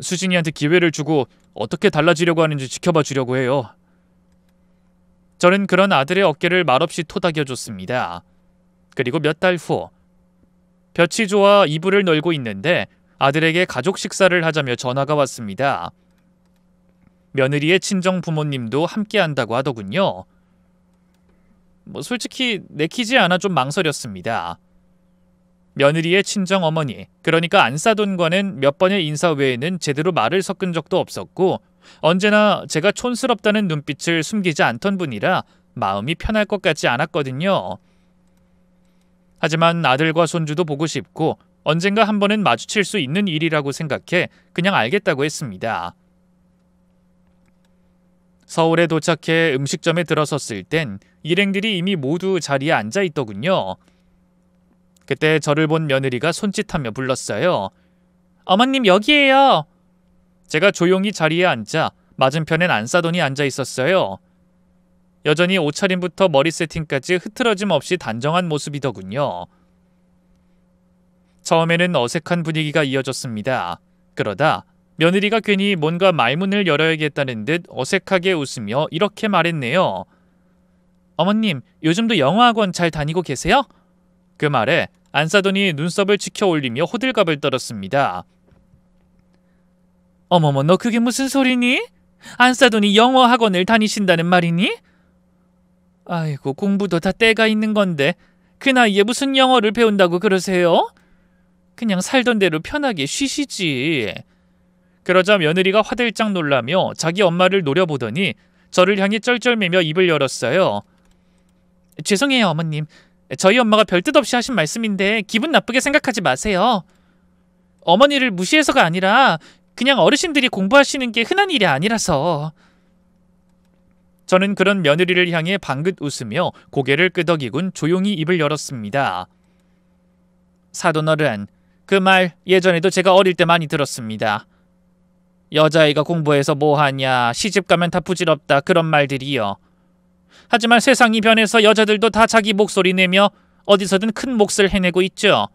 수진이한테 기회를 주고 어떻게 달라지려고 하는지 지켜봐 주려고 해요. 저는 그런 아들의 어깨를 말없이 토닥여줬습니다. 그리고 몇 달 후 볕이 좋아 이불을 널고 있는데 아들에게 가족 식사를 하자며 전화가 왔습니다. 며느리의 친정 부모님도 함께 한다고 하더군요. 솔직히 내키지 않아 좀 망설였습니다. 며느리의 친정 어머니, 그러니까 안사돈과는 몇 번의 인사 외에는 제대로 말을 섞은 적도 없었고 언제나 제가 촌스럽다는 눈빛을 숨기지 않던 분이라 마음이 편할 것 같지 않았거든요. 하지만 아들과 손주도 보고 싶고 언젠가 한 번은 마주칠 수 있는 일이라고 생각해 그냥 알겠다고 했습니다. 서울에 도착해 음식점에 들어섰을 땐 일행들이 이미 모두 자리에 앉아 있더군요. 그때 저를 본 며느리가 손짓하며 불렀어요. 어머님 여기에요. 제가 조용히 자리에 앉자 맞은편엔 안사돈이 앉아 있었어요. 여전히 옷차림부터 머리 세팅까지 흐트러짐 없이 단정한 모습이더군요. 처음에는 어색한 분위기가 이어졌습니다. 그러다 며느리가 괜히 뭔가 말문을 열어야겠다는 듯 어색하게 웃으며 이렇게 말했네요. 어머님, 요즘도 영어학원 잘 다니고 계세요? 그 말에 안사돈이 눈썹을 치켜 올리며 호들갑을 떨었습니다. 어머머, 너 그게 무슨 소리니? 안사돈이 영어학원을 다니신다는 말이니? 아이고, 공부도 다 때가 있는 건데 그 나이에 무슨 영어를 배운다고 그러세요? 그냥 살던 대로 편하게 쉬시지. 그러자 며느리가 화들짝 놀라며 자기 엄마를 노려보더니 저를 향해 쩔쩔매며 입을 열었어요. 죄송해요, 어머님. 저희 엄마가 별뜻 없이 하신 말씀인데 기분 나쁘게 생각하지 마세요. 어머니를 무시해서가 아니라 그냥 어르신들이 공부하시는 게 흔한 일이 아니라서. 저는 그런 며느리를 향해 방긋 웃으며 고개를 끄덕이곤 조용히 입을 열었습니다. 사돈어른, 그 말 예전에도 제가 어릴 때 많이 들었습니다. 여자아이가 공부해서 뭐하냐, 시집가면 다 부질없다, 그런 말들이요. 하지만 세상이 변해서 여자들도 다 자기 목소리 내며 어디서든 큰 몫을 해내고 있죠.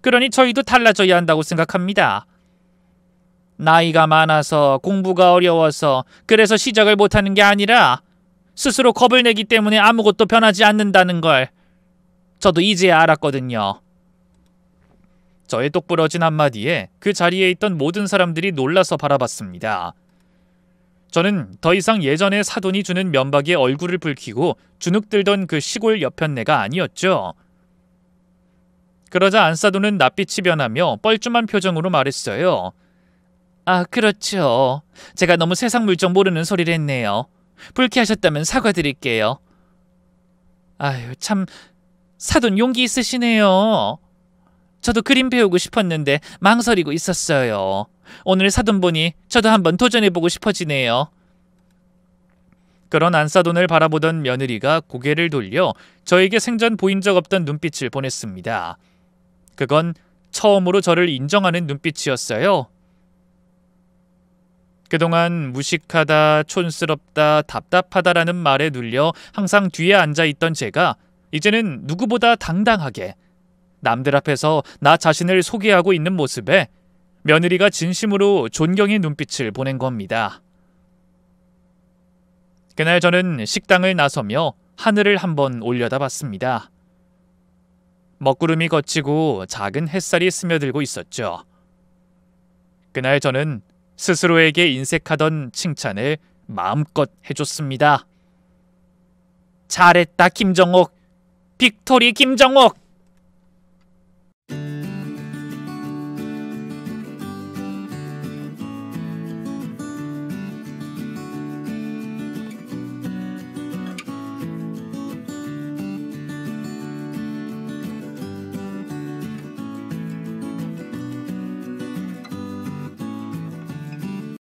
그러니 저희도 달라져야 한다고 생각합니다. 나이가 많아서 공부가 어려워서 그래서 시작을 못하는 게 아니라 스스로 겁을 내기 때문에 아무것도 변하지 않는다는 걸 저도 이제야 알았거든요. 저의 똑부러진 한마디에 그 자리에 있던 모든 사람들이 놀라서 바라봤습니다. 저는 더 이상 예전에 사돈이 주는 면박에 얼굴을 붉히고 주눅들던 그 시골 여편네가 아니었죠. 그러자 안사돈은 낯빛이 변하며 뻘쭘한 표정으로 말했어요. 아, 그렇죠. 제가 너무 세상 물정 모르는 소리를 했네요. 불쾌하셨다면 사과드릴게요. 아유, 참 사돈 용기 있으시네요. 저도 그림 배우고 싶었는데 망설이고 있었어요. 오늘 사돈 보니 저도 한번 도전해보고 싶어지네요. 그런 안사돈을 바라보던 며느리가 고개를 돌려 저에게 생전 보인 적 없던 눈빛을 보냈습니다. 그건 처음으로 저를 인정하는 눈빛이었어요. 그동안 무식하다, 촌스럽다, 답답하다라는 말에 눌려 항상 뒤에 앉아있던 제가 이제는 누구보다 당당하게 남들 앞에서 나 자신을 소개하고 있는 모습에 며느리가 진심으로 존경의 눈빛을 보낸 겁니다. 그날 저는 식당을 나서며 하늘을 한번 올려다봤습니다. 먹구름이 걷히고 작은 햇살이 스며들고 있었죠. 그날 저는 스스로에게 인색하던 칭찬을 마음껏 해줬습니다. 잘했다, 김정옥. 빅토리 김정옥.